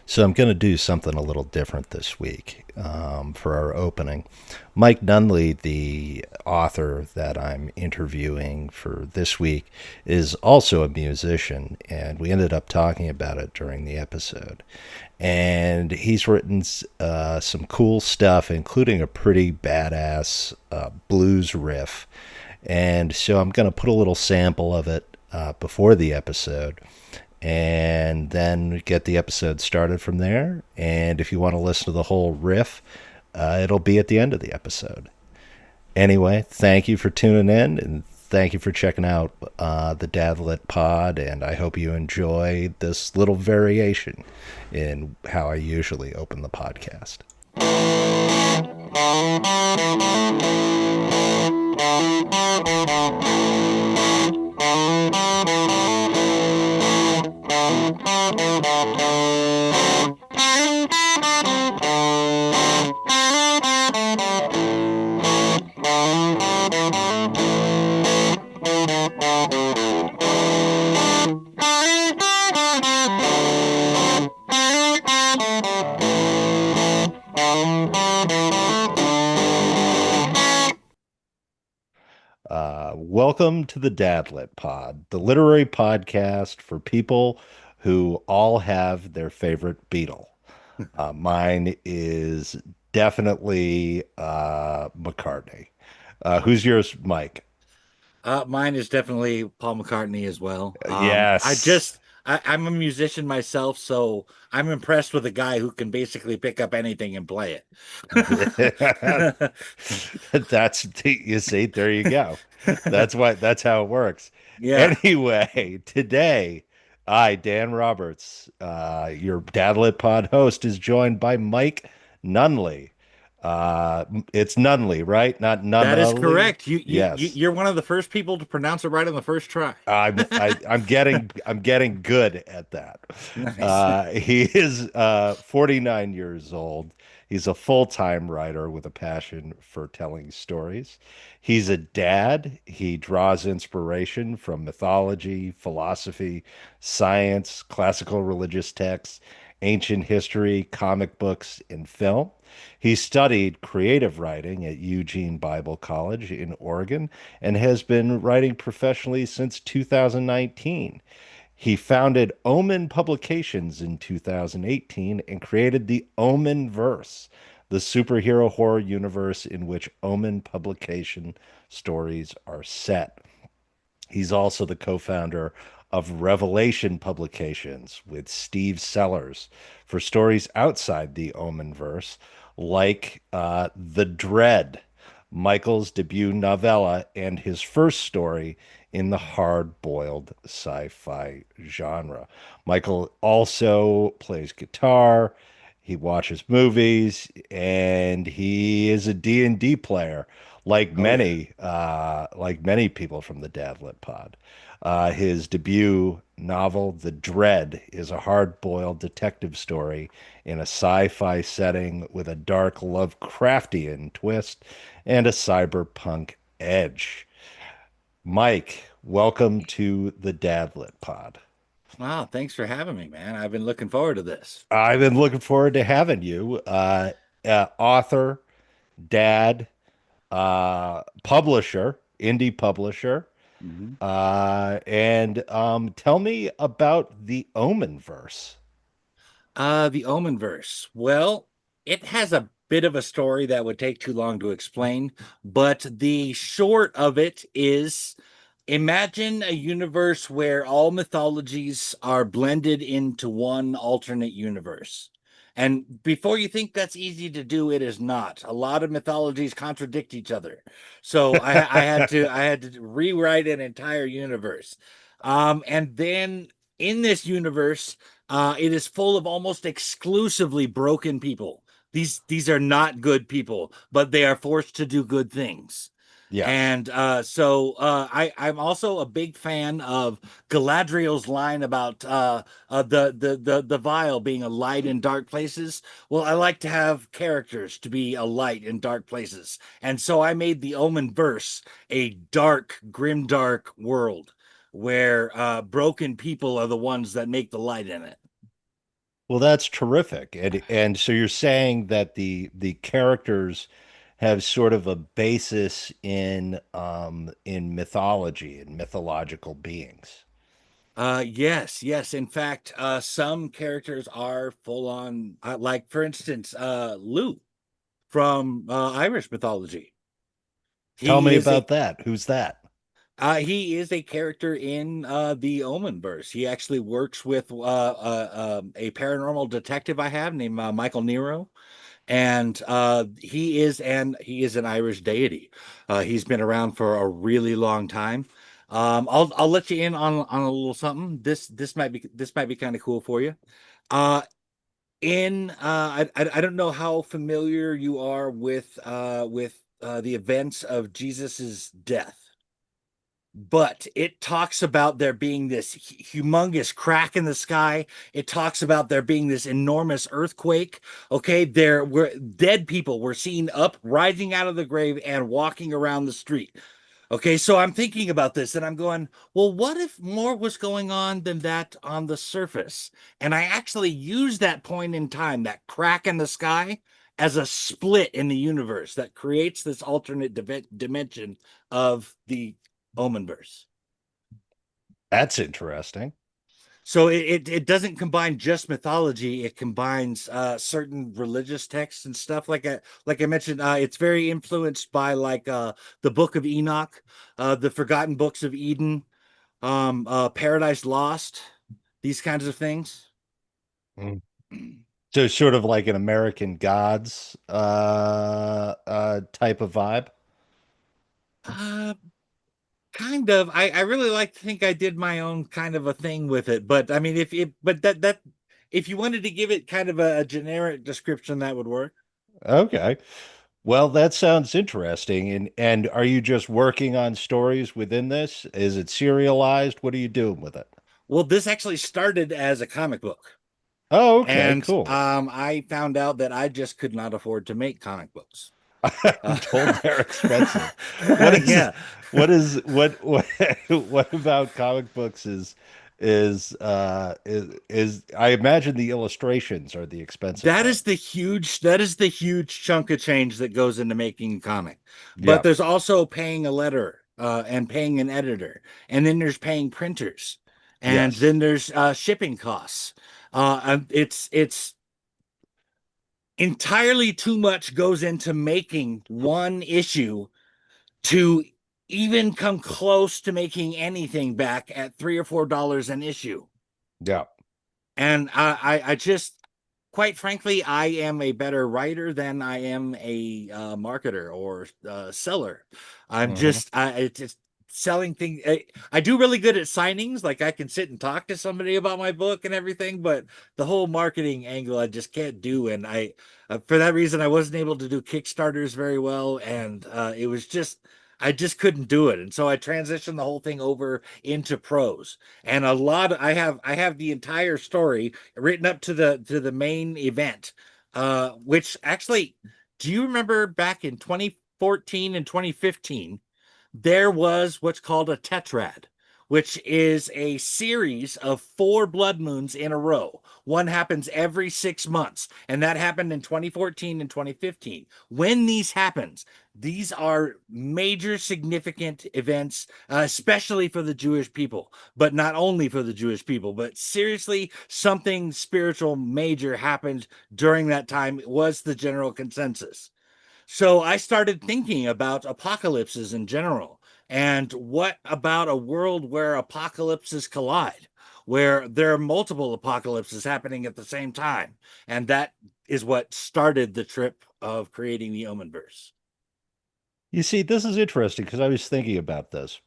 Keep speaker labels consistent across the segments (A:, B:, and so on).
A: So I'm going to do something a little different this week for our opening. Mike Nunneley, the author that I'm interviewing for this week, is also a musician, and we ended up talking about it during the episode. And he's written some cool stuff, including a pretty badass blues riff. And so I'm going to put a little sample of it before the episode and then get the episode started from there. And if you want to listen to the whole riff, it'll be at the end of the episode. Anyway, thank you for tuning in and thank you for checking out the Dadlit Pod. And I hope you enjoy this little variation in how I usually open the podcast. Welcome to the Dadlit Pod, the literary podcast for people who all have their favorite Beatle. Mine is definitely McCartney. Who's yours, Mike?
B: Mine is definitely Paul McCartney as well.
A: Yes.
B: I'm a musician myself, so I'm impressed with a guy who can basically pick up anything and play it.
A: You see, there you go. That's how it works.
B: Yeah,
A: Anyway, today I, Dan Roberts, your Dadlit Pod host, is joined by Mike Nunneley. It's Nunneley, right? Not
B: that is
A: Nunneley.
B: correct.
A: Yes.
B: You're one of the first people to pronounce it right on the first try.
A: I'm getting good at that.
B: Nice.
A: He is 49 years old. He's a full-time writer with a passion for telling stories. He's a dad. He draws inspiration from mythology, philosophy, science, classical religious texts, ancient history, comic books, and film. He studied creative writing at Eugene Bible College in Oregon and has been writing professionally since 2019. He founded Omen Publications in 2018 and created the Omen Verse, the superhero horror universe in which Omen publication stories are set. He's also the co-founder of Revelation Publications with Steve Sellers for stories outside the Omenverse, like The Dread, Michael's debut novella, and his first story in the hard-boiled sci-fi genre. Michael also plays guitar, he watches movies, and he is a D&D player
B: Oh yeah.
A: like many people from the Dadlit Pod. His debut novel, The Dread, is a hard-boiled detective story in a sci-fi setting with a dark Lovecraftian twist and a cyberpunk edge. Mike, welcome to the Dadlit Pod.
B: Wow, thanks for having me, man. I've been looking forward to this.
A: I've been looking forward to having you. Author, dad, publisher, indie publisher.
B: Mhm.
A: And tell me about the Omen verse.
B: The Omen verse. Well, it has a bit of a story that would take too long to explain, but the short of it is imagine a universe where all mythologies are blended into one alternate universe. And before you think that's easy to do, it is not. A lot of mythologies contradict each other. So I had to rewrite an entire universe. And then in this universe, it is full of almost exclusively broken people. These are not good people, but they are forced to do good things.
A: Yes.
B: And I'm also a big fan of Galadriel's line about the vial being a light in dark places. Well, I like to have characters to be a light in dark places, and so I made the Omen verse a dark, grim, dark world where broken people are the ones that make the light in it.
A: Well, that's terrific. And so you're saying that the characters have sort of a basis in mythology and mythological beings.
B: Yes, yes. In fact, some characters are full on, like for instance, Lou from Irish mythology.
A: Tell
B: He
A: me
B: is a
A: about that. Who's that?
B: he is a character in the Omenverse. He actually works with a paranormal detective I have named Michael Nero, and he is an Irish deity. He's been around for a really long time. I'll let you in on a little something. This might be kind of cool for you. Uh, I don't know how familiar you are with the events of Jesus's death, but it talks about there being this humongous crack in the sky. It talks about there being this enormous earthquake. Okay, there were dead people were seen up, rising out of the grave, and walking around the street. Okay, so I'm thinking about this and I'm going, well, what if more was going on than that on the surface? And I actually use that point in time, that crack in the sky, as a split in the universe that creates this alternate dimension of the Omenverse.
A: That's interesting.
B: So it doesn't combine just mythology; it combines certain religious texts and stuff. Like I mentioned, it's very influenced by the Book of Enoch, the Forgotten Books of Eden, Paradise Lost, these kinds of things.
A: Mm. So sort of like an American Gods type of vibe.
B: Uh, Kind of. I really like to think I did my own kind of a thing with it, but I mean, but that if you wanted to give it kind of a generic description, that would work.
A: Okay. Well, that sounds interesting. And are you just working on stories within this? Is it serialized? What are you doing with it?
B: Well, this actually started as a comic book.
A: Oh, okay,
B: And
A: cool.
B: I found out that I just could not afford to make comic books.
A: I'm
B: Uh,
A: told they're expensive. What is
B: yeah,
A: what what about comic books is I imagine the illustrations are the expensive part.
B: that is the huge chunk of change that goes into making a comic. But
A: Yeah.
B: there's also paying a letterer and paying an editor, and then there's paying printers, and
A: Yes.
B: then there's shipping costs. It's entirely too much goes into making one issue to even come close to making anything back at $3 or $4 an issue.
A: Yeah.
B: And I just, quite frankly, I am a better writer than I am a marketer or seller.
A: Hmm.
B: It's just selling things. I do really good at signings. Like I can sit and talk to somebody about my book and everything, but the whole marketing angle I just can't do. And for that reason, I wasn't able to do Kickstarters very well. And it was just, I just couldn't do it. And so I transitioned the whole thing over into prose. And I have the entire story written up to the main event, which actually, do you remember back in 2014 and 2015 there was what's called a tetrad, which is a series of four blood moons in a row. One happens every 6 months, and that happened in 2014 and 2015. When these happens, these are major significant events, especially for the Jewish people, but not only for the Jewish people, but seriously, something spiritual major happened during that time was the general consensus. So I started thinking about apocalypses in general. And what about a world where apocalypses collide, where there are multiple apocalypses happening at the same time? And that is what started the trip of creating the Omenverse.
A: You see, this is interesting because I was thinking about this.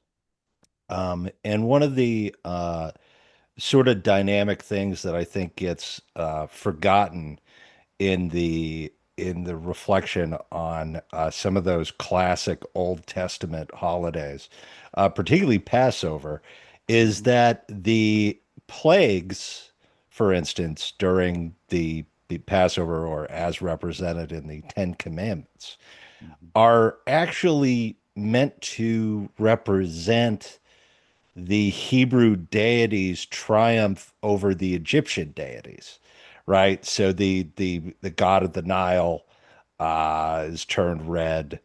A: And one of the sort of dynamic things that I think gets forgotten in the reflection on some of those classic Old Testament holidays, particularly Passover, is
B: Mhm,
A: that the plagues, for instance, during the Passover or as represented in the Ten Commandments,
B: mhm,
A: are actually meant to represent the Hebrew deities' triumph over the Egyptian deities, right? So the god of the Nile is turned red.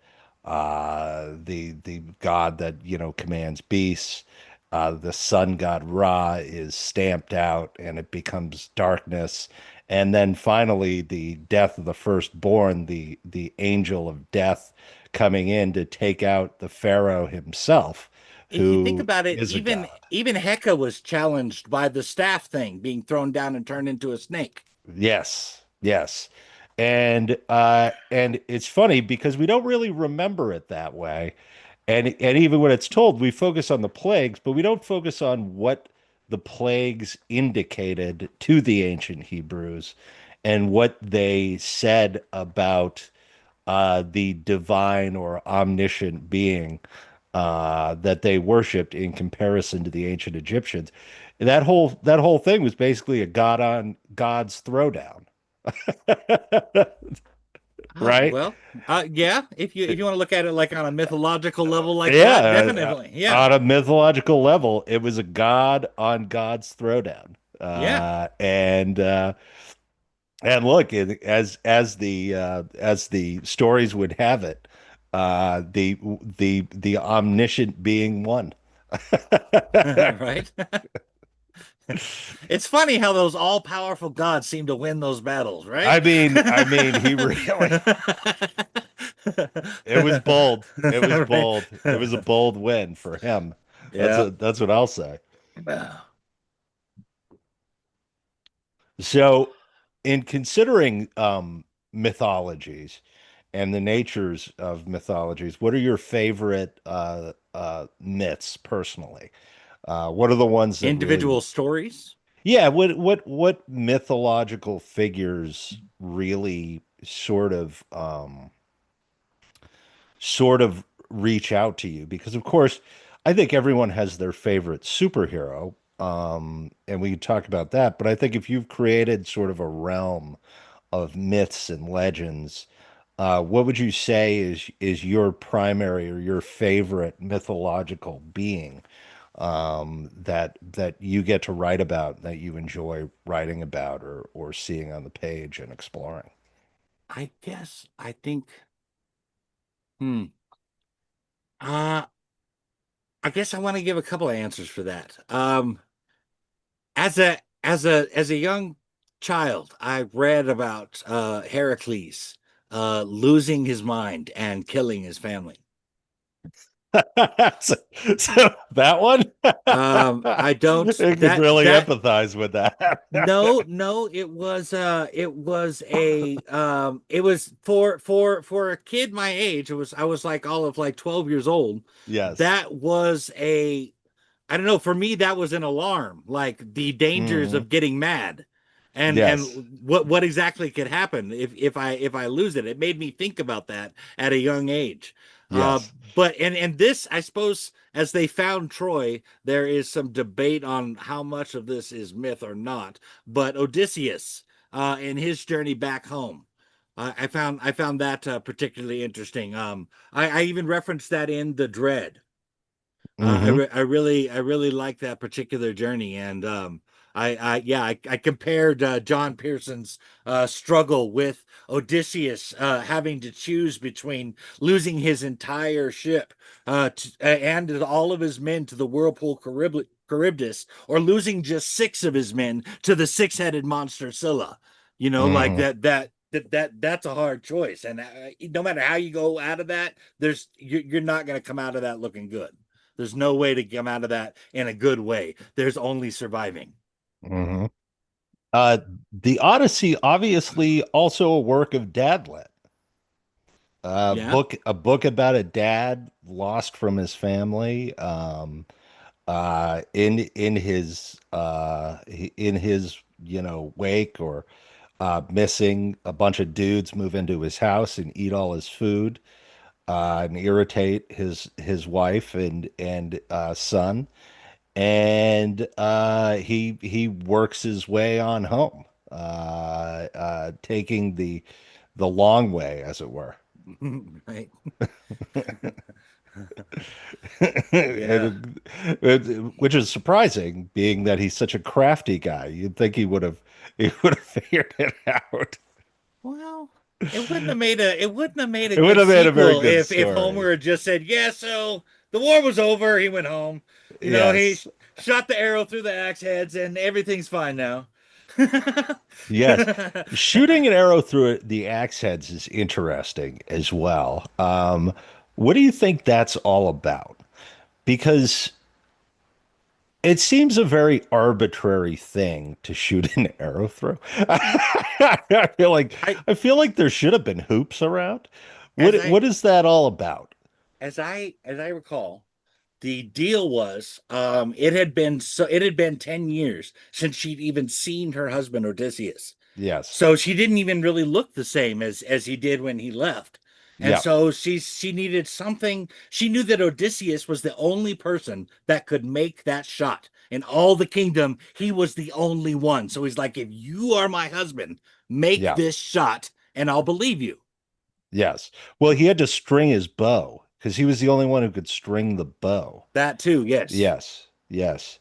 A: The god that commands beasts. The sun god Ra is stamped out, and it becomes darkness. And then finally, the death of the firstborn, the angel of death, coming in to take out the pharaoh himself,
B: If you think
A: who
B: about it,
A: is a god.
B: even Hecka was challenged by the staff thing being thrown down and turned into a snake.
A: Yes, yes. And it's funny because we don't really remember it that way. And even when it's told, we focus on the plagues, but we don't focus on what the plagues indicated to the ancient Hebrews and what they said about the divine or omniscient being that they worshipped in comparison to the ancient Egyptians. That whole thing was basically a God on God's throwdown, right?
B: Well, yeah, if you want to look at it like on a mythological level like that,
A: Yeah,
B: definitely. Yeah.
A: on a mythological level, it was a God on God's throwdown.
B: Yeah.
A: And look, as the stories would have it, the omniscient being won.
B: Right? It's funny how those all-powerful gods seem to win those battles, right?
A: I mean, he really. It was bold. It was
B: Right.
A: bold. It was a bold win for him.
B: Yeah.
A: That's what I'll say.
B: Wow.
A: So, in considering mythologies and the natures of mythologies, what are your favorite myths personally? What are the ones that really,
B: Individual stories.
A: yeah, what mythological figures really sort of reach out to you? Because of course, I think everyone has their favorite superhero, and we can talk about that. But I think if you've created sort of a realm of myths and legends, what would you say is your primary or your favorite mythological being that you get to write about, that you enjoy writing about or seeing on the page and exploring?
B: I guess I think hmm. Uh I guess I want to give a couple of answers for that. As a young child, I read about Heracles losing his mind and killing his family.
A: so, so that one,
B: I don't
A: I could
B: that
A: really
B: that
A: empathize with that.
B: no, it was for a kid my age. I was like all of like 12 years old.
A: Yes.
B: That was a I don't know. For me, that was an alarm, like the dangers
A: Hmm.
B: of getting mad,
A: Yes.
B: and what exactly could happen if I lose it. It made me think about that at a young age. Uh,
A: Yes.
B: but and this, I suppose, as they found Troy, there is some debate on how much of this is myth or not. But Odysseus, in his journey back home. I found that particularly interesting. I even referenced that in the Dread.
A: Hmm.
B: I really like that particular journey, and I compared John Pearson's struggle with Odysseus having to choose between losing his entire ship and all of his men to the whirlpool Charybdis, or losing just six of his men to the six-headed monster Scylla. You know, like
A: Hmm.
B: that's a hard choice, and no matter how you go out of that, you're not going to come out of that looking good. There's no way to come out of that in a good way. There's only surviving.
A: Hmm. Uh, the Odyssey, obviously, also a work of Dadlet.
B: Yeah.
A: A book about a dad lost from his family. In his wake, or missing, a bunch of dudes move into his house and eat all his food, and irritate his wife and son, and he works his way on home, taking the long way, as it were.
B: Right. Yeah.
A: Which is surprising, being that he's such a crafty guy. You'd think he would have figured it out.
B: Well, it wouldn't have made a
A: It would
B: good
A: have made a very
B: sequel
A: good
B: if
A: story.
B: Homer had just said, "Yeah, so the war was over, he went home. You know,
A: Yes.
B: shot the arrow through the axe heads and everything's fine now."
A: Yes. Shooting an arrow through the axe heads is interesting as well. What do you think that's all about? Because it seems a very arbitrary thing to shoot an arrow through. I feel like
B: I
A: I feel like there should have been hoops around.
B: as
A: What
B: I
A: is that all about?
B: as I recall, the deal was it had been 10 years since she'd even seen her husband Odysseus.
A: Yes.
B: So she didn't even really look the same as he did when he left. And
A: Yeah.
B: so she needed something. She knew that Odysseus was the only person that could make that shot. In all the kingdom, he was the only one. So he's like, if you are my husband, make
A: Yeah.
B: this shot and I'll believe you.
A: Yes. Well, he had to string his bow because he was the only one who could string the bow.
B: That too, yes.
A: Yes. Yes.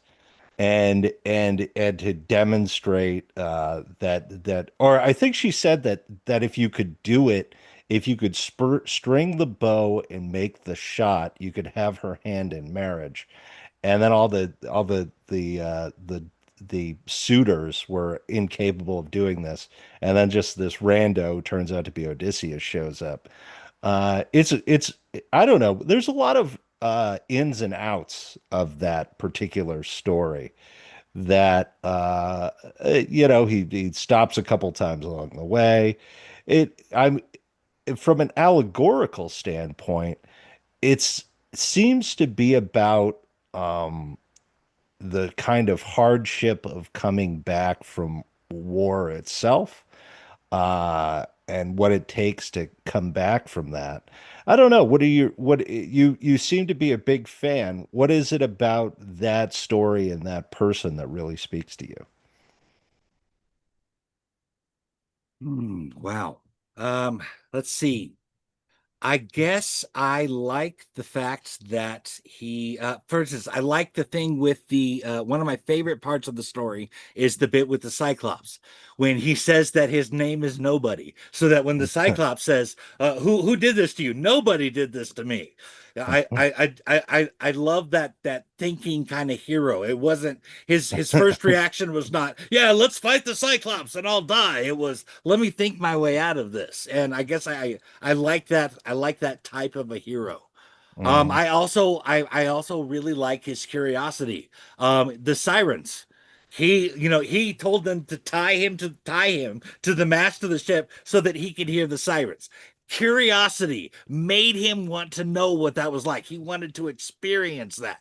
A: And to demonstrate or I think she said that if you could do it, if you could string the bow and make the shot, you could have her hand in marriage. And then all the suitors were incapable of doing this, and then just this rando turns out to be Odysseus shows up. It's I don't know. There's a lot of ins and outs of that particular story that he stops a couple times along the way. I'm from an allegorical standpoint, it seems to be about um the kind of hardship of coming back from war itself, and what it takes to come back from that. I don't know. You seem to be a big fan. What is it about that story and that person that really speaks to you?
B: Wow. Um, let's see. I guess I like the fact that for instance, I like the thing with one of my favorite parts of the story is the bit with the Cyclops when he says that his name is nobody, so that when the Cyclops says, who did this to you? Nobody did this to me. I love that thinking kind of hero. It wasn't his first reaction was not, yeah, let's fight the Cyclops and I'll die. It was, let me think my way out of this. And I guess I like that. I like that type of a hero.
A: Hmm.
B: I also really like his curiosity. The sirens. He told them to tie him to the mast of the ship so that he could hear the sirens. Curiosity made him want to know what that was like. He wanted to experience that.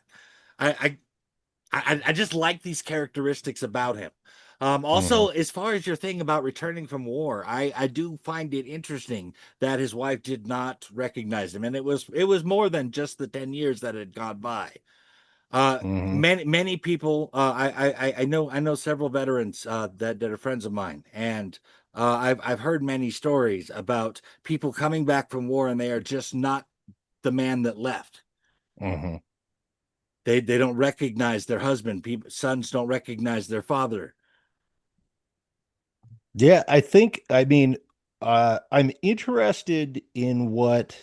B: I I just like these characteristics about him.
A: Hmm.
B: Also, as far as your thing about returning from war, I do find it interesting that his wife did not recognize him, and it was more than just the 10 years that had gone by.
A: Hmm.
B: Many people, I know several veterans that are friends of mine, and I've heard many stories about people coming back from war and they are just not the man that left.
A: Hmm.
B: They don't recognize their husband. Sons don't recognize their father.
A: Yeah, I mean, I'm interested in what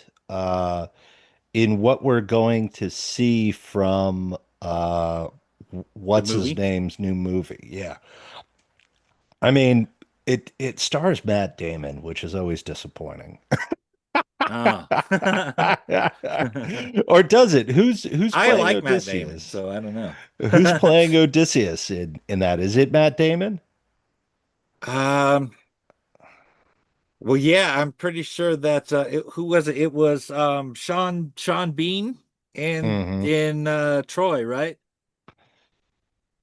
A: we're going to see from
B: The
A: what's his
B: movie.
A: name's new movie. Yeah. I mean, it stars Matt Damon, which is always disappointing.
B: Ah.
A: Or does it? Who's
B: I
A: playing
B: like Matt Damon,
A: Odysseus?
B: so I don't know.
A: Who's playing Odysseus in that? Is it Matt Damon?
B: um, well, yeah, I'm pretty sure that who was it? It was Sean Bean
A: Hmm.
B: in Troy, right?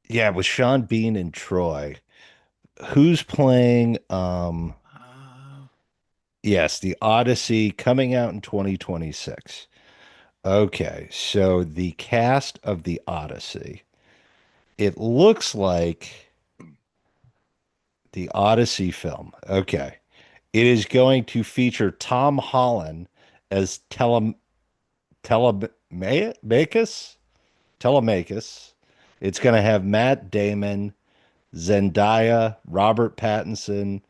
A: Yeah, with Sean Bean and Troy. Who's playing
B: Uh,
A: yes, the Odyssey coming out in 2026. Okay, so the cast of the Odyssey. It looks like the Odyssey film. Okay. It is going to feature Tom Holland as Telemachus. It's going to have Matt Damon, Zendaya, Robert Pattinson,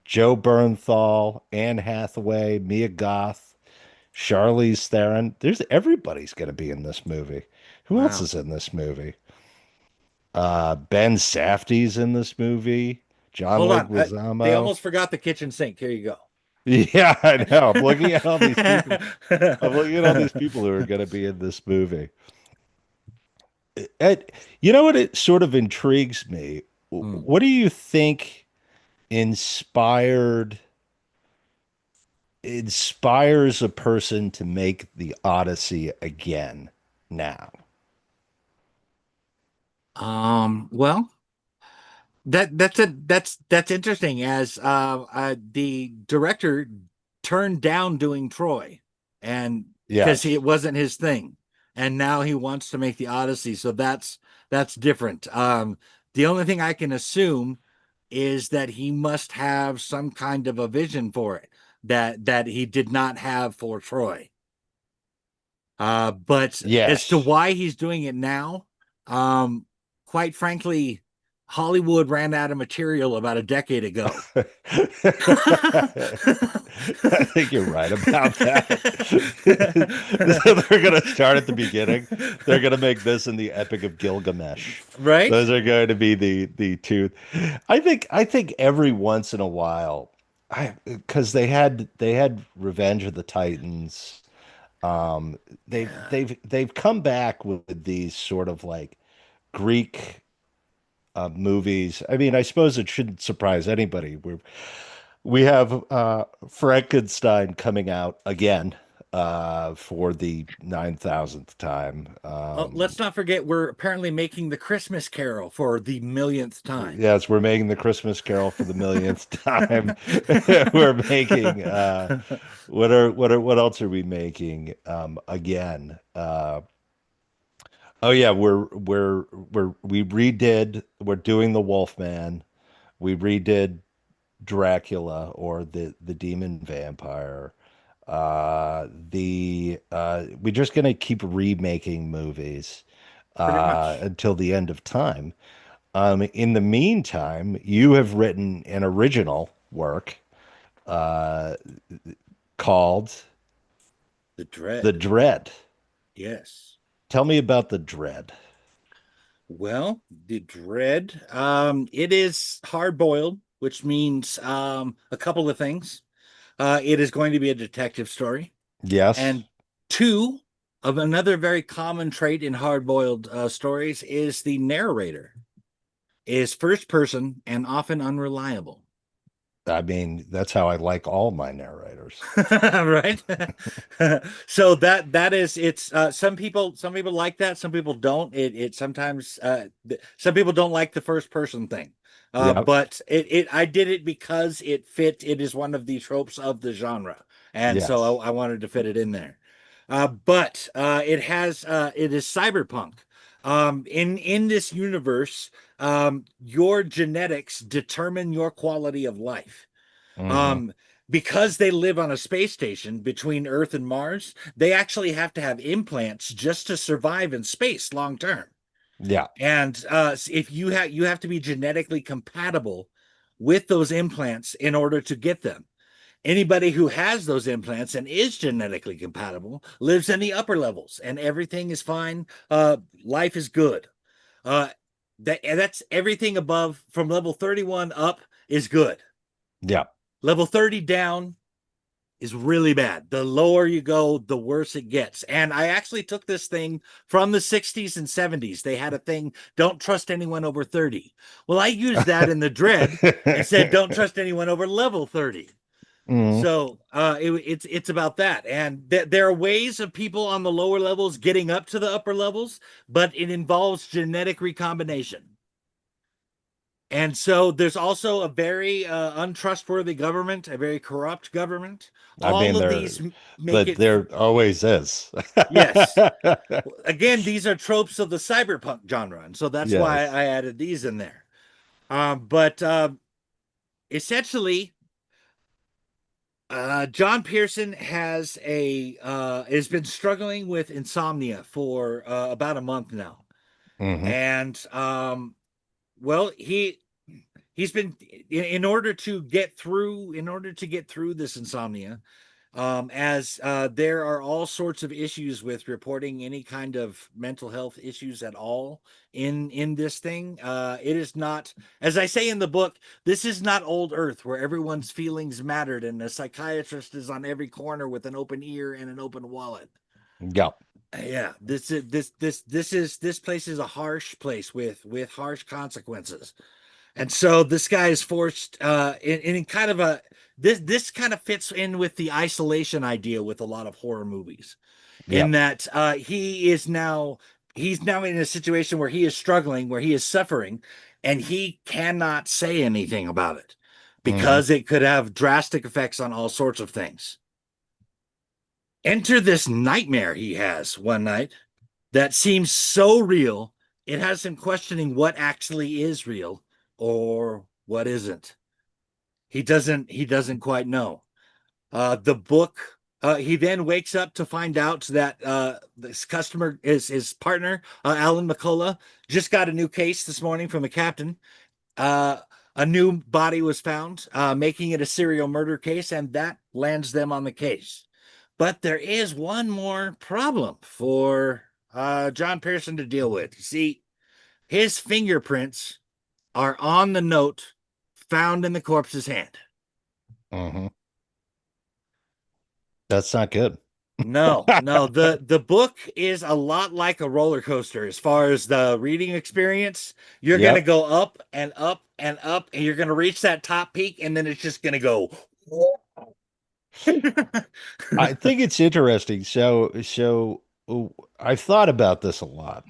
A: Joe Bernthal, Anne Hathaway, Mia Goth, Charlize Theron. There's everybody's going to be in this movie. Who else
B: Wow.
A: is in this movie? Ben Safdie's in this movie. John
B: Hold on. They
A: Leguizamo.
B: almost forgot the kitchen sink. Here you go.
A: Yeah, I know. I'm looking at all these people. I'm looking at all these people who are going to be in this movie. It, you know what? It sort of intrigues me.
B: Hmm.
A: What do you think inspired inspires a person to make the Odyssey again now?
B: Well, that's interesting. As the director turned down doing Troy, and because it
A: Yes.
B: wasn't his thing, and now he wants to make the Odyssey. So that's different. The only thing I can assume is that he must have some kind of a vision for it that he did not have for Troy. But as to
A: Yes.
B: why he's doing it now, um, quite frankly, Hollywood ran out of material about a decade ago.
A: I think you're right about that. So they're going to start at the beginning. They're going to make this and the Epic of Gilgamesh.
B: Right?
A: Those are going to be the two. I think every once in a while, I because they had Revenge of the Titans. Um, they've
B: Yeah.
A: they've they've come back with these sort of like Greek movies. I mean, I suppose it shouldn't surprise anybody. We have Frankenstein coming out again for the 9,000th time.
B: Oh, let's not forget we're apparently making the Christmas Carol for the millionth time.
A: Yes, we're making the Christmas Carol for the millionth time. We're making what else are we making again? Oh yeah, we're doing the Wolfman. We redid Dracula or the demon vampire. The we're just gonna keep remaking movies
B: Pretty much.
A: until the end of time. In the meantime, you have written an original work uh, called
B: The
A: The
B: Dread.
A: Dread.
B: Yes.
A: Tell me about The Dread.
B: Well, the Dread, it is hard boiled, which means a couple of things. It is going to be a detective story.
A: Yes,
B: And two of another very common trait in hard-boiled stories is the narrator is first person and often unreliable.
A: I mean that's how I like all my narrators.
B: Right. So that is it's some people like that, some people don't. It sometimes some people don't like the first person thing.
A: Yep.
B: But it I did it because it fit. It is one of the tropes of the genre, and so
A: Yes.
B: I wanted to fit it in there. But it is cyberpunk. In this universe, your genetics determine your quality of life.
A: Hmm.
B: Um, because they live on a space station between Earth and Mars, they actually have to have implants just to survive in space long term.
A: Yeah.
B: And if you have to be genetically compatible with those implants in order to get them. Anybody who has those implants and is genetically compatible lives in the upper levels, and everything is fine. Life is good. Uh, that's everything above from level 31 up is good.
A: Yeah.
B: Level 30 down is really bad. The lower you go, the worse it gets. And I actually took this thing from the 60s and 70s. They had a thing, don't trust anyone over 30. Well, I used that in the Dread and said, don't trust anyone over level 30.
A: Mhm.
B: So it's about that, and there are ways of people on the lower levels getting up to the upper levels, but it involves genetic recombination. And so there's also a very untrustworthy government, a very corrupt government.
A: I mean,
B: All of these make
A: but
B: it,
A: there always is.
B: yes. Again, these are tropes of the cyberpunk genre, and so that's why
A: Yes.
B: I added these in there. But essentially, John Pearson has been struggling with insomnia for about a month now,
A: Hmm.
B: and well, he's been in order to get through this insomnia, as there are all sorts of issues with reporting any kind of mental health issues at all in this thing. It is not, as I say in the book, this is not old Earth where everyone's feelings mattered and a psychiatrist is on every corner with an open ear and an open wallet.
A: Yeah.
B: Yeah, this place is a harsh place with harsh consequences. And so this guy is forced in kind of a this kind of fits in with the isolation idea with a lot of horror movies,
A: Yeah.
B: in that he's now in a situation where he is struggling, where he is suffering, and he cannot say anything about it
A: Hmm.
B: because it could have drastic effects on all sorts of things. Enter this nightmare he has one night that seems so real, it has him questioning what actually is real or what isn't. He doesn't quite know. The book, he then wakes up to find out that this customer is his partner, Alan McCullough, just got a new case this morning from the captain. Uh, a new body was found, making it a serial murder case, and that lands them on the case. But there is one more problem for John Pearson to deal with. You see, his fingerprints are on the note found in the corpse's hand.
A: Hmm. That's not good.
B: No, no, the book is a lot like a roller coaster as far as the reading experience. You're gonna
A: Yep.
B: go up and up and up, and you're gonna reach that top peak, and then it's just gonna go.
A: I think it's interesting. I've thought about this a lot,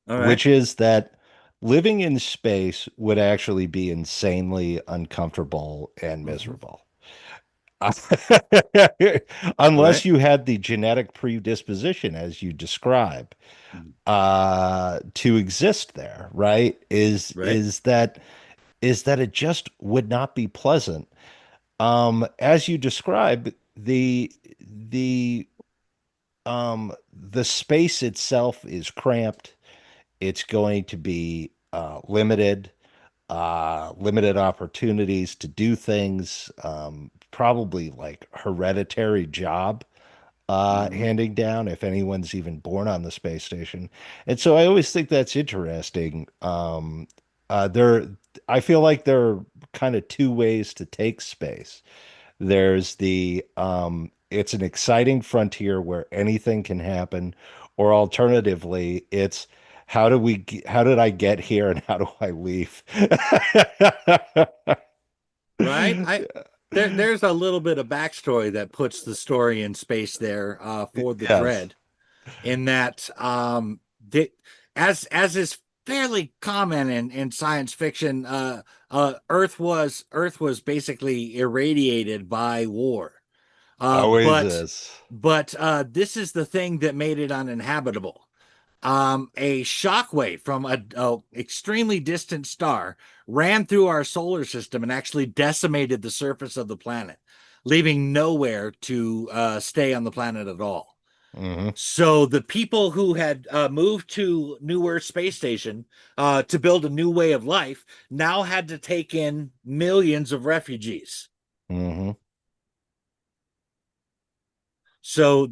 B: All right.
A: which is that living in space would actually be insanely uncomfortable and
B: Mm-hmm.
A: miserable.
B: All
A: Unless
B: right.
A: you had the genetic predisposition, as you describe, to exist there, right?
B: Right.
A: Is that it just would not be pleasant. As you describe, the the space itself is cramped. It's going to be limited, limited opportunities to do things, probably like hereditary job
B: Mm-hmm.
A: handing down if anyone's even born on the space station. And so I always think that's interesting. There, I feel like there are kind of two ways to take space. There's it's an exciting frontier where anything can happen, or alternatively, it's how did I get here and how do I leave?
B: Right. There's a little bit of backstory that puts the story in space there for the
A: Yes.
B: dread, in that as is fairly common in science fiction, Earth was basically irradiated by war. Uh,
A: Always
B: but
A: is.
B: this is the thing that made it uninhabitable. A shockwave from a extremely distant star ran through our solar system and actually decimated the surface of the planet, leaving nowhere to stay on the planet at all.
A: Hmm.
B: So the people who had moved to New Earth Space Station to build a new way of life now had to take in millions of refugees.
A: Hmm.
B: So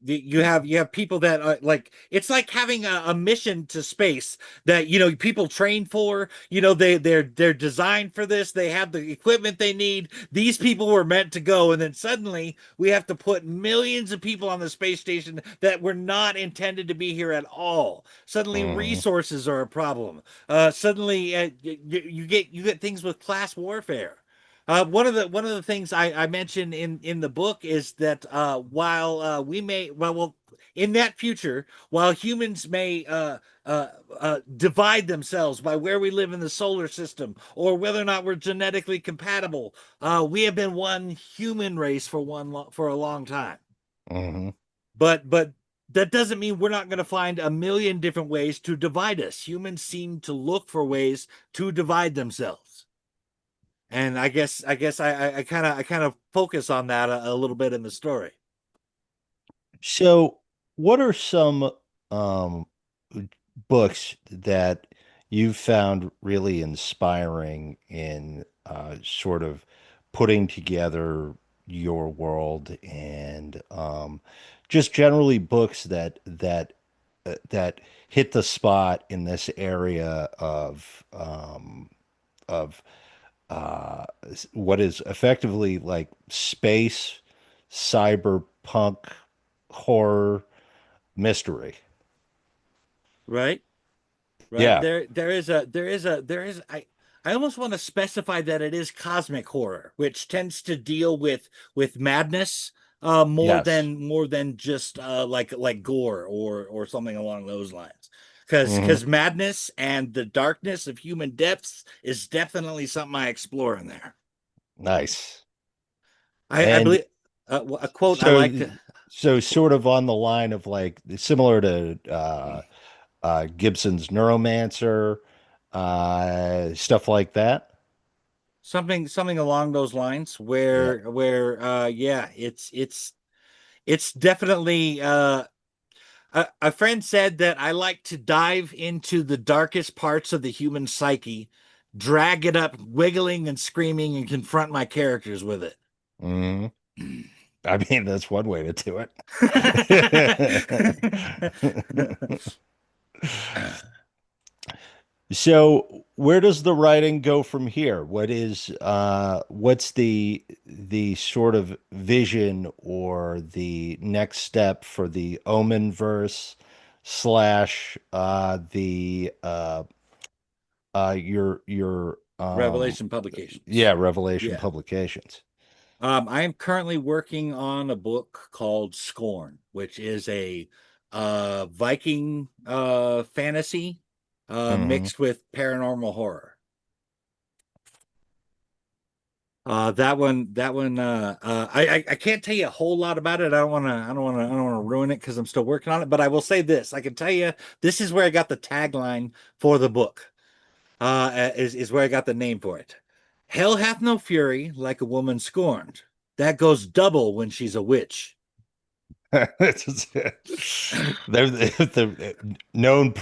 B: you have people that are like, it's like having a mission to space that people train for. They're designed for this. They have the equipment they need. These people were meant to go, and then suddenly we have to put millions of people on the space station that were not intended to be here at all. Suddenly
A: Hmm.
B: resources are a problem. Suddenly you get things with class warfare. One of the things I mentioned in the book is that while we may well in that future, while humans may divide themselves by where we live in the solar system or whether or not we're genetically compatible, we have been one human race for a long time.
A: Hmm.
B: But that doesn't mean we're not going to find a million different ways to divide us. Humans seem to look for ways to divide themselves. And I kind of focus on that a little bit in the story.
A: So, what are some um, books that you've found really inspiring in sort of putting together your world and just generally books that hit the spot in this area of what is effectively like space, cyberpunk, horror, mystery.
B: Right? Right.
A: Yeah.
B: I almost want to specify that it is cosmic horror, which tends to deal with madness
A: Yes.
B: more than just like gore or something along those lines. Because
A: Hmm.
B: madness and the darkness of human depths is definitely something I explore in there.
A: Nice.
B: I
A: And
B: believe a quote I
A: so,
B: like to
A: sort of on the line of like similar to Gibson's Neuromancer, stuff like that.
B: something along those lines
A: Yeah.
B: where yeah, it's definitely a friend said that I like to dive into the darkest parts of the human psyche, drag it up, wiggling and screaming, and confront my characters with it.
A: Hmm. I mean, that's one way to do it. So, where does the writing go from here? What's the sort of vision or the next step for the Omen verse slash your
B: Revelation Publications.
A: yeah, Revelation
B: Yeah.
A: Publications.
B: I am currently working on a book called Scorn, which is a Viking fantasy
A: Hmm.
B: mixed with paranormal horror. I can't tell you a whole lot about it. I don't want to ruin it because I'm still working on it. But I will say this: I can tell you this is where I got the tagline for the book. Is where I got the name for it. Hell hath no fury like a woman scorned. That goes double when she's a witch.
A: They're known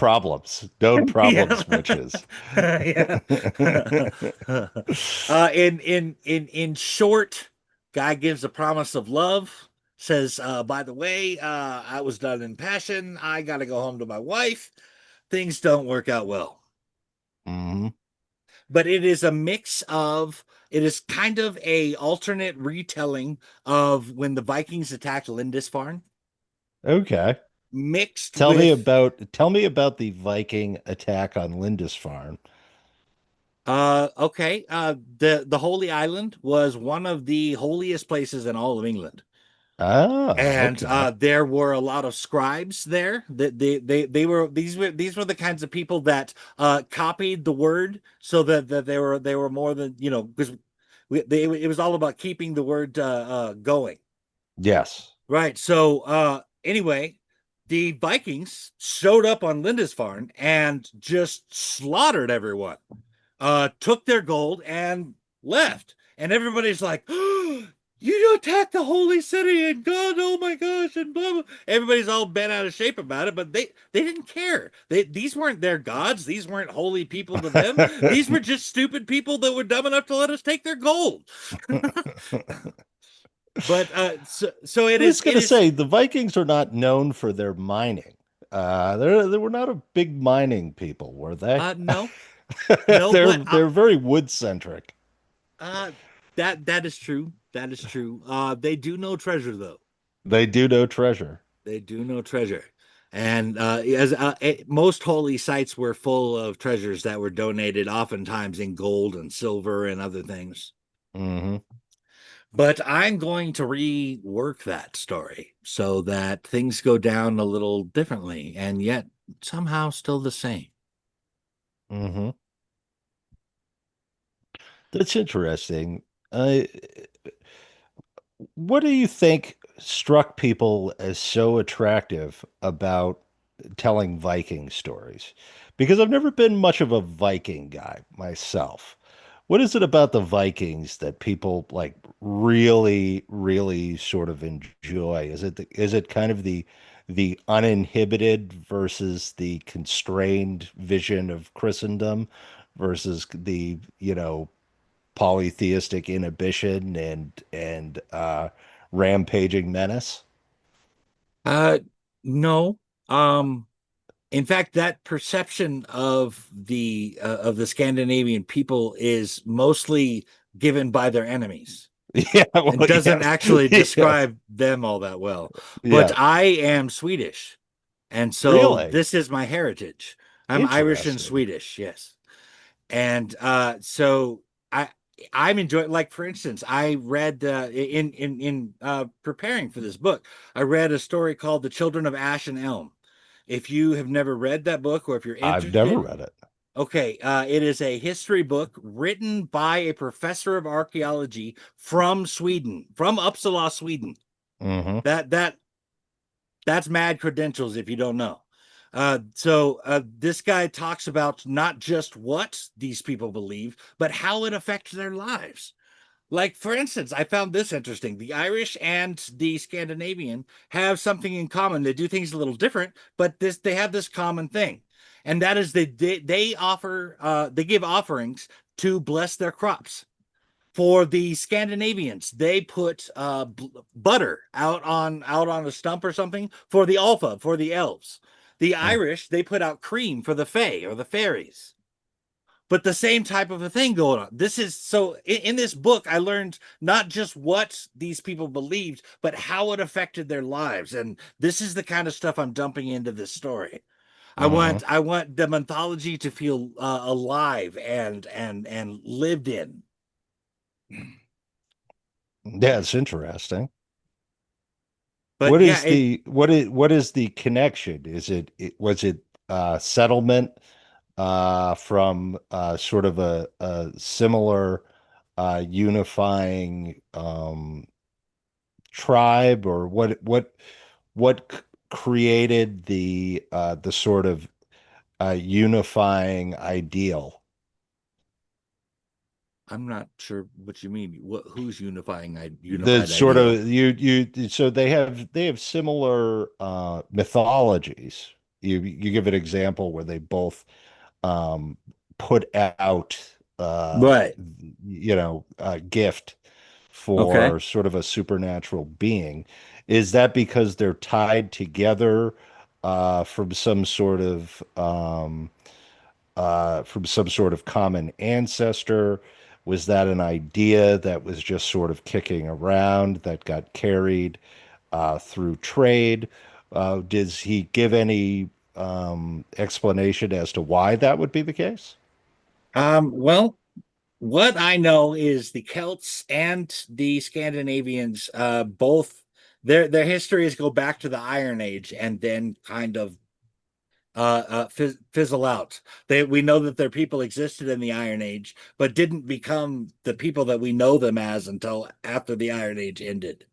B: Yeah,
A: problems, witches.
B: yeah. In short, guy gives a promise of love. Says, by the way, I was done in passion. I got to go home to my wife. Things don't work out well.
A: Hmm.
B: But it is a mix of. It is kind of a alternate retelling of when the Vikings attacked Lindisfarne,
A: Okay.
B: mixed with
A: Tell me about the Viking attack on Lindisfarne.
B: okay. The Holy Island was one of the holiest places in all of England.
A: Ah,
B: And
A: okay.
B: there were a lot of scribes there. That these were the kinds of people that copied the word so that they were more than because it was all about keeping the word going.
A: Yes.
B: Right. So anyway, the Vikings showed up on Lindisfarne and just slaughtered everyone, took their gold and left. And everybody's like, oh, you attacked the holy city and God, oh my gosh, and blah blah. Everybody's all bent out of shape about it, but they didn't care. These weren't their gods. These weren't holy people to them. These were just stupid people that were dumb enough to let us take their gold. But so
A: I was going
B: it
A: to
B: is
A: say the Vikings are not known for their mining. They were not a big mining people, were they?
B: no, no, but
A: They're very wood centric.
B: uh that is true. That is true. They do know treasure though.
A: They do know treasure.
B: They do know treasure. And as most holy sites were full of treasures that were donated, oftentimes in gold and silver and other things.
A: Hmm.
B: But I'm going to rework that story so that things go down a little differently and yet somehow still the same.
A: Hmm. That's interesting. Uh, what do you think struck people as so attractive about telling Viking stories? Because I've never been much of a Viking guy myself. what is it about the Vikings that people like really, really sort of enjoy? Is it kind of the uninhibited versus the constrained vision of Christendom versus the, polytheistic inhibition and rampaging menace?
B: Uh, no. Um, in fact, that perception of the Scandinavian people is mostly given by their enemies
A: Yeah, well,
B: and doesn't
A: yes.
B: actually
A: Yes.
B: describe them all that well. But
A: Yeah.
B: I am Swedish, and so
A: Really
B: this is my heritage. I'm Irish and
A: interesting.
B: Swedish, yes. And so I I'm enjoying, like, for instance, I read in preparing for this book, I read a story called The Children of Ash and Elm. If you have never read that book, or if you're
A: I've never
B: interested,
A: read it.
B: okay, it is a history book written by a professor of archaeology from Sweden, from Uppsala, Sweden.
A: Hmm.
B: That that's mad credentials if you don't know. So this guy talks about not just what these people believe, but how it affects their lives. Like, for instance, I found this interesting. The Irish and the Scandinavian have something in common. They do things a little different, but they have this common thing, and that is they give offerings to bless their crops. For the Scandinavians, they put butter out on a stump or something for the Alpha, for the elves. The Irish, they put out cream for the Fae or the fairies. But the same type of a thing going on. This is so in this book, I learned not just what these people believed, but how it affected their lives. And this is the kind of stuff I'm dumping into this story.
A: Hmm.
B: I want the mythology to feel alive and lived in.
A: Yeah, it's interesting.
B: But yeah,
A: What is the connection? Was it settlement from sort of a similar unifying tribe, or what created the sort of unifying ideal?
B: I'm not sure what you mean. Who's unifying
A: The
B: unified
A: sort
B: ideal?
A: of so they have similar mythologies. You give an example where they both um put out
B: Right.
A: a gift
B: Okay.
A: for sort of a supernatural being. Is that because they're tied together from some sort of common ancestor? Was that an idea that was just sort of kicking around that got carried through trade? Does he give any explanation as to why that would be the case?
B: Well, what I know is the Celts and the Scandinavians, both their histories go back to the Iron Age and then kind of fizzle out. We know that their people existed in the Iron Age, but didn't become the people that we know them as until after the Iron Age ended.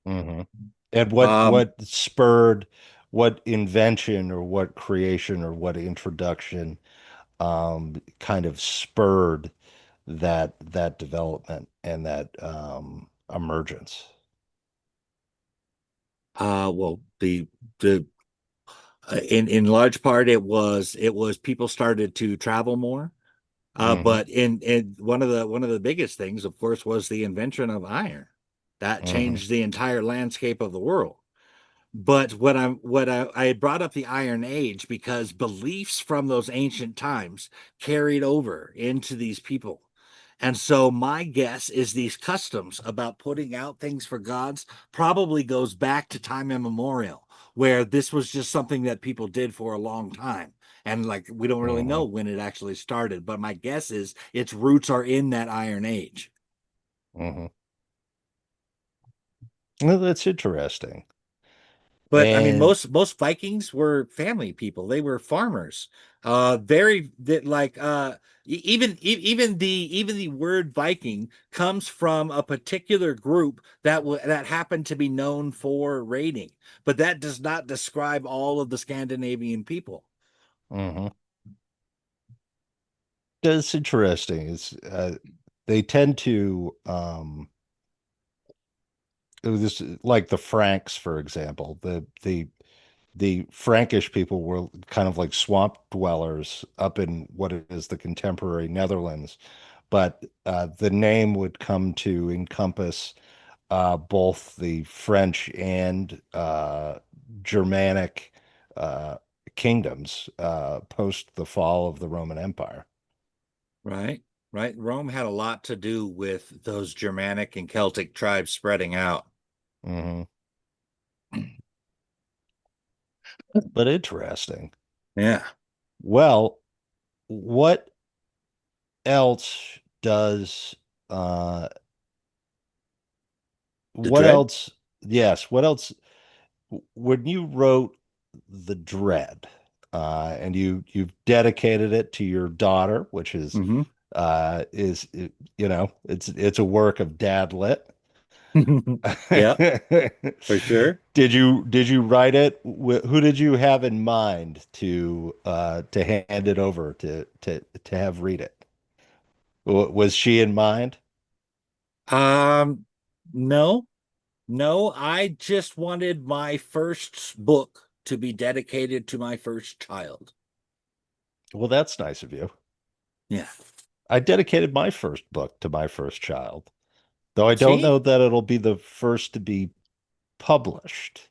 A: Hmm. And
B: Um,
A: what spurred what invention or what creation or what introduction kind of spurred that development and that emergence?
B: well, the in large part it was people started to travel more.
A: Hmm.
B: But in one of the biggest things, of course, was the invention of iron. That
A: Hmm.
B: changed the entire landscape of the world. But I brought up the Iron Age because beliefs from those ancient times carried over into these people. And so my guess is these customs about putting out things for gods probably goes back to time immemorial, where this was just something that people did for a long time. And like we don't really know
A: Hmm.
B: when it actually started, but my guess is its roots are in that Iron Age.
A: Hmm. Well, that's interesting.
B: But I mean,
A: And
B: most Vikings were family people. They were farmers. Very that like even the word Viking comes from a particular group that happened to be known for raiding, but that does not describe all of the Scandinavian people.
A: mhm. That's interesting. they tend to it was like the Franks, for example. The Frankish people were kind of like swamp dwellers up in what is the contemporary Netherlands, but the name would come to encompass both the French and Germanic uh, kingdoms post the fall of the Roman Empire.
B: Right, right. Rome had a lot to do with those Germanic and Celtic tribes spreading out.
A: Hmm. But interesting.
B: Yeah.
A: Well, what else does uh
B: The
A: what
B: Dread?
A: else yes, what else when you wrote The Dread, and you've dedicated it to your daughter, which
B: Hmm.
A: is you know, it's a work of dad lit.
B: Yeah, for sure.
A: Did you write it? Who did you have in mind to hand it over to have read it? Was she in mind?
B: Um, no, no, I just wanted my first book to be dedicated to my first child.
A: Well, that's nice of you.
B: Yeah.
A: I dedicated my first book to my first child, though I don't
B: See?
A: know that it'll be the first to be published.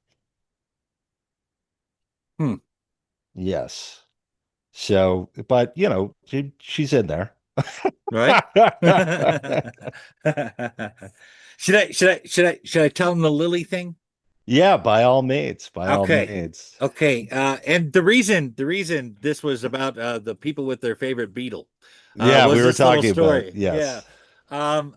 B: Hmm.
A: Yes. So, but she's in there.
B: Right? Should I tell him the Lily thing?
A: Yeah, by all means, by all
B: Okay.
A: means.
B: Okay. And the reason this was about the people with their favorite beetle
A: Yeah, we
B: was
A: were
B: this little
A: talking about,
B: story. Yeah.
A: yes.
B: Um,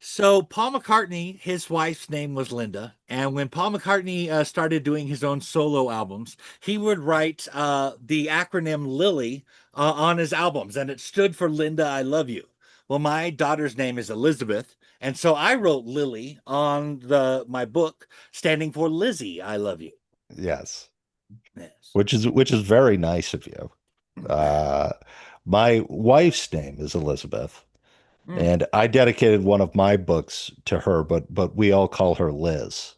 B: So Paul McCartney, his wife's name was Linda, and when Paul McCartney started doing his own solo albums, he would write the acronym Lily on his albums, and it stood for Linda, I love you. Well, my daughter's name is Elizabeth, and so I wrote Lily on the my book, standing for Lizzie, I love you.
A: Yes.
B: Yes.
A: Which is very nice of you. Uh my wife's name is Elizabeth,
B: Mm.
A: and I dedicated one of my books to her, but we all call her Liz.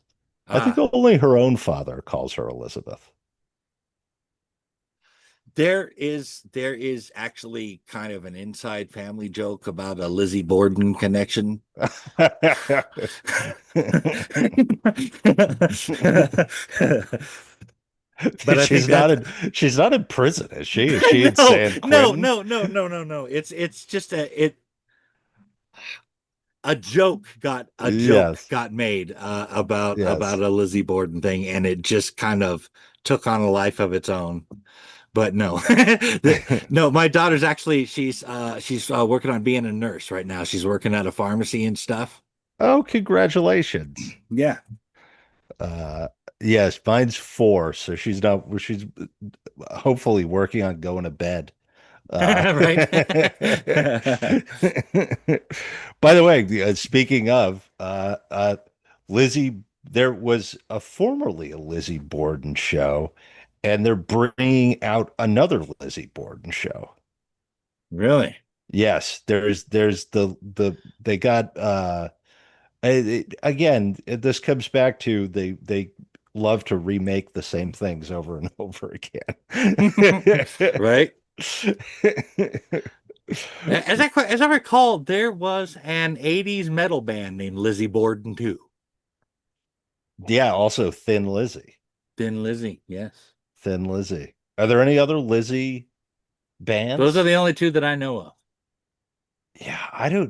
A: I think
B: Ah,
A: only her own father calls her Elizabeth.
B: there is actually kind of an inside family joke about a Lizzie Borden connection. But I think
A: She's
B: that
A: not in she's not in prison, is she? Is she in
B: no,
A: San
B: no,
A: Quentin?
B: no, no, no, no, no. It's just a joke
A: Yes.
B: got made about
A: Yes.
B: a Lizzie Borden thing, and it just kind of took on a life of its own. But no, no, my daughter's actually she's working on being a nurse right now. She's working at a pharmacy and stuff.
A: Oh, congratulations.
B: Yeah.
A: Uh yes, mine's 4, so she's hopefully working on going to bed.
B: Right.
A: By the way, speaking of Lizzie, there was formerly a Lizzie Borden show, and they're bringing out another Lizzie Borden show.
B: Really?
A: Yes, there's they got again, this comes back to they love to remake the same things over and over again.
B: Right. As I recall, there was an 80s metal band named Lizzie Borden too.
A: Yeah, also Thin Lizzy.
B: Thin Lizzie, yes.
A: Thin Lizzy. Are there any other Lizzy
B: Those are
A: bands?
B: the only two that I know of.
A: Yeah,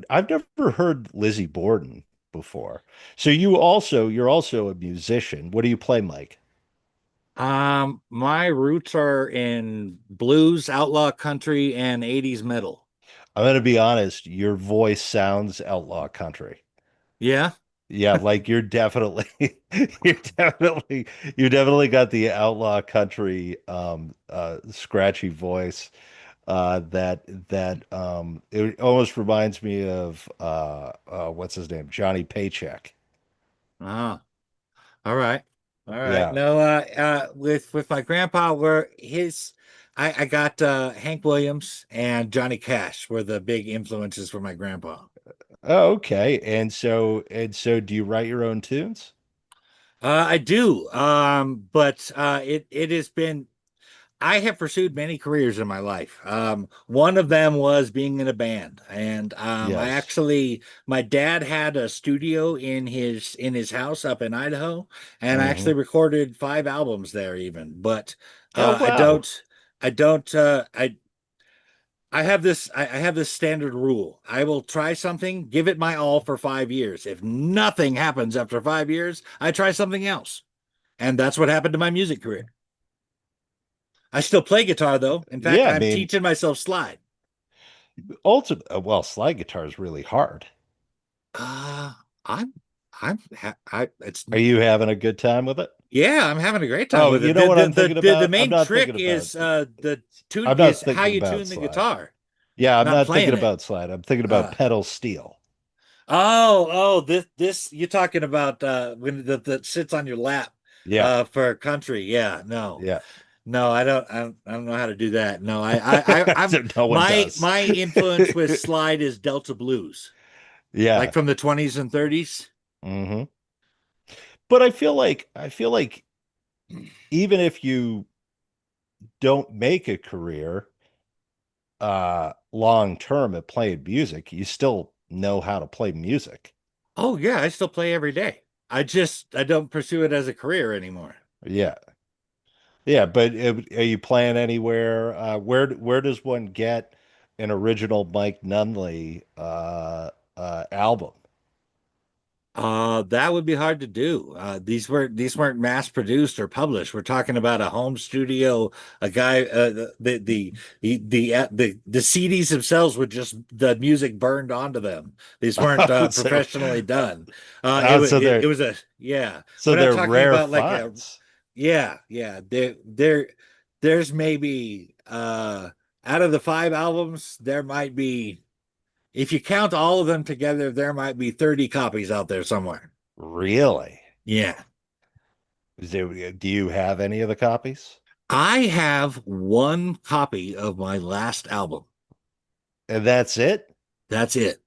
A: I've never heard Lizzie Borden before. So you're also a musician. What do you play, Mike?
B: My roots are in blues, outlaw country, and 80s metal.
A: I'm gonna be honest, your voice sounds outlaw country.
B: Yeah.
A: Yeah, like you're definitely you definitely got the outlaw country scratchy voice. That it almost reminds me of what's his name? Johnny Paycheck.
B: Ah, all right. All right.
A: Yeah.
B: No, with my grandpa, where I got Hank Williams and Johnny Cash were the big influences for my grandpa.
A: Oh, okay. And so do you write your own tunes?
B: I do, but it has been. I have pursued many careers in my life. One of them was being in a band, and
A: Yes.
B: my dad had a studio in his house up in Idaho, and I
A: Hmm.
B: actually recorded 5 albums there, even. But
A: Oh,
B: I
A: wow.
B: don't, I have this standard rule. I will try something, give it my all for 5 years. If nothing happens after 5 years, I try something else, and that's what happened to my music career. I still play guitar though. In fact,
A: Yeah, I
B: I'm
A: mean,
B: teaching myself slide.
A: well, slide guitar is really hard.
B: Uh, I'm, it's,
A: Are you having a good time with it?
B: yeah, I'm having a great time
A: Oh,
B: with
A: you
B: it.
A: know what I'm thinking
B: The
A: about? I'm
B: main
A: not thinking
B: trick
A: about
B: is the tune
A: I'm not
B: is how
A: thinking
B: you
A: about
B: tune the
A: slide.
B: guitar,
A: Yeah, I'm
B: not
A: not thinking
B: playing it.
A: about slide. I'm thinking about
B: Uh,
A: pedal steel.
B: this you're talking about when that sits on your lap
A: Yeah.
B: for country. Yeah,
A: Yeah.
B: no, I don't know how to do that. No, I'm
A: So no one does.
B: my influence with slide is Delta blues, like
A: Yeah.
B: from the 20s and 30s.
A: Hmm. But I feel like even if you don't make a career long term at playing music, you still know how to play music.
B: Oh yeah, I still play every day. I don't pursue it as a career anymore.
A: Yeah. Yeah, but are you playing anywhere? Where does one get an original Mike Nunneley album?
B: That would be hard to do. These weren't mass produced or published. We're talking about a home studio, a guy, the CDs themselves were just the music burned onto them. These weren't
A: So,
B: professionally done.
A: so
B: It
A: they're
B: was a yeah.
A: so
B: We're not
A: they're
B: talking
A: rare
B: about like a
A: finds.
B: yeah. There's maybe out of the 5 albums, there might be, if you count all of them together, there might be 30 copies out there somewhere.
A: Really?
B: Yeah.
A: Do you have any of the copies?
B: I have one copy of my last album.
A: And that's it?
B: That's it.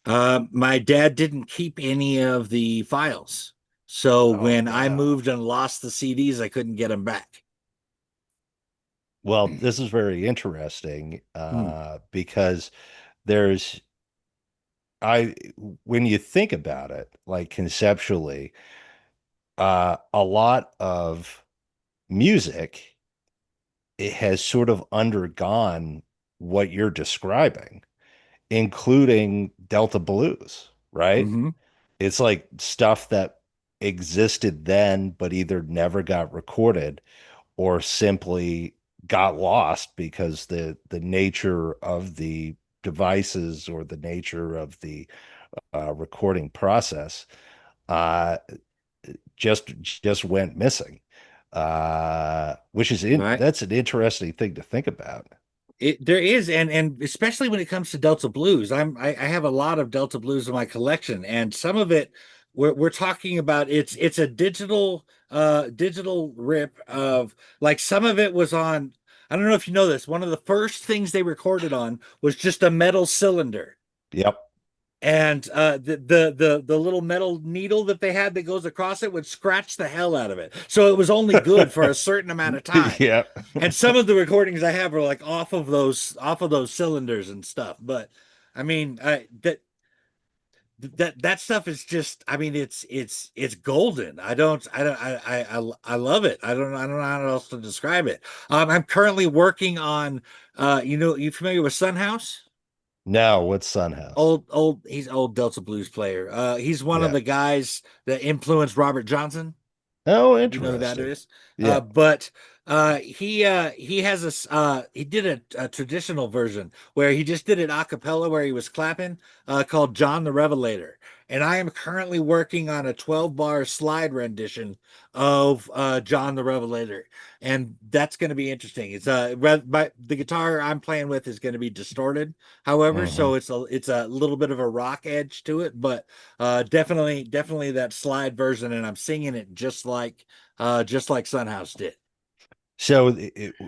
B: My dad didn't keep any of the files. So
A: Oh,
B: when I
A: wow.
B: moved and lost the CDs, I couldn't get them back.
A: Well, this is very interesting
B: Hmm.
A: because there's I when you think about it, like conceptually, a lot of music it has sort of undergone what you're describing, including Delta blues, right?
B: Hmm.
A: It's like stuff that existed then, but either never got recorded or simply got lost because the nature of the devices or the nature of the recording process uh, just went missing. Which is
B: Right.
A: that's an interesting thing to think about.
B: There is, and especially when it comes to Delta blues, I have a lot of Delta blues in my collection, and some of it we're talking about it's a digital rip of, like, some of it was on. I don't know if you know this. One of the first things they recorded on was just a metal cylinder,
A: Yep.
B: and the little metal needle that they had that goes across it would scratch the hell out of it. So it was only good for a certain amount of time.
A: Yep.
B: And some of the recordings I have are like off of those cylinders and stuff. But I mean, that stuff is just, I mean, it's golden. I love it. I don't know how else to describe it. I'm currently working on, you familiar with Sun House?
A: Now, what's Sun House?
B: He's old Delta blues player. He's one of
A: Yeah.
B: the guys that influenced Robert Johnson.
A: Oh,
B: You know who that
A: interesting.
B: is?
A: Yeah.
B: But he has he did a traditional version where he just did it a cappella, where he was clapping, called John the Revelator. And I am currently working on a 12 bar slide rendition of John the Revelator, and that's going to be interesting. It's the guitar I'm playing with is going to be distorted, however,
A: Hmm.
B: so it's a little bit of a rock edge to it, but definitely that slide version, and I'm singing it just like Sunhouse did.
A: So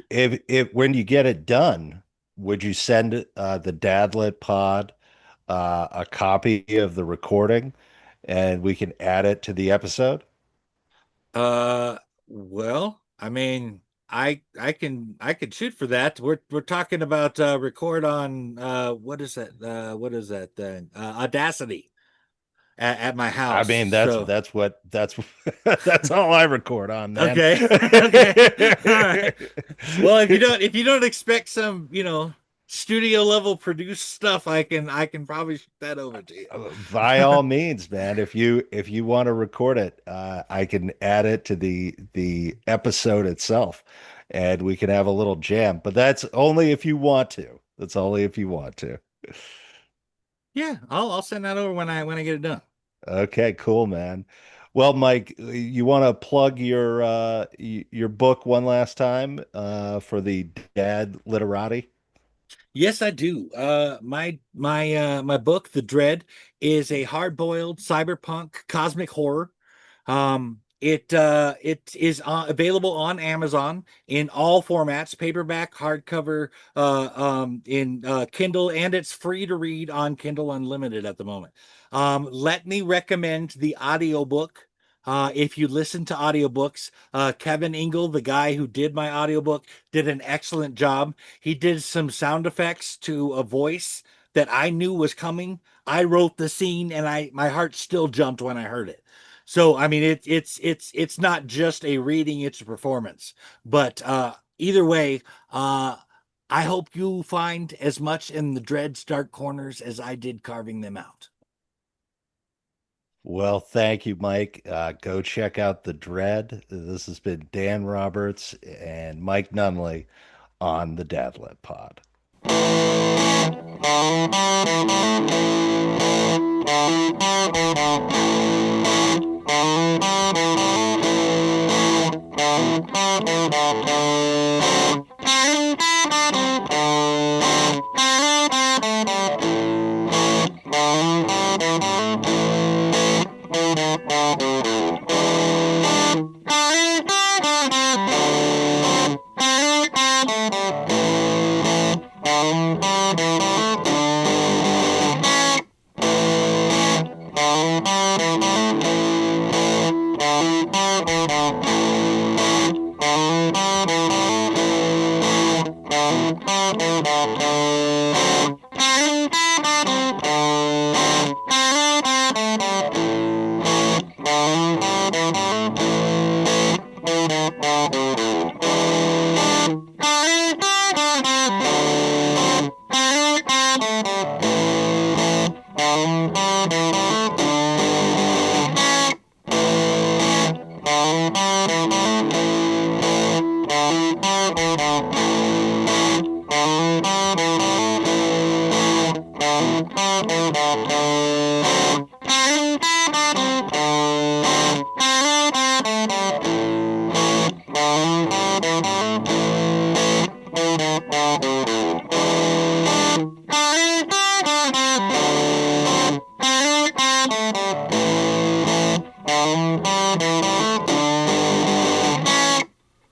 A: if when you get it done, would you send the Dadlet pod a copy of the recording and we can add it to the episode?
B: Uh, well, I mean, I could shoot for that. We're talking about record on what is that? What is that thing? Audacity at my
A: I
B: house.
A: mean,
B: So
A: that's that's all I record on, man.
B: okay, okay, all right. Well, if you don't expect some, studio level produced stuff, I can probably shoot that over to you.
A: By all means, man. If you want to record it, I can add it to the episode itself, and we can have a little jam. But that's only if you want to. That's only if you want to.
B: Yeah, I'll send that over when I get it done.
A: Okay, cool, man. Well, Mike, you want to plug your book one last time for the dad literati?
B: Yes, I do. My book, The Dread, is a hard-boiled cyberpunk cosmic horror. It is available on Amazon in all formats, paperback, hardcover, in Kindle, and it's free to read on Kindle Unlimited at the moment. Let me recommend the audiobook. If you listen to audiobooks, Kevin Ingle, the guy who did my audiobook, did an excellent job. He did some sound effects to a voice that I knew was coming. I wrote the scene and my heart still jumped when I heard it. So I mean it's not just a reading, it's a performance. But either way, I hope you find as much in the Dread's dark corners as I did carving them out.
A: Well, thank you, Mike. Go check out The Dread. This has been Dan Roberts and Mike Nunneley on the Dadlet Pod.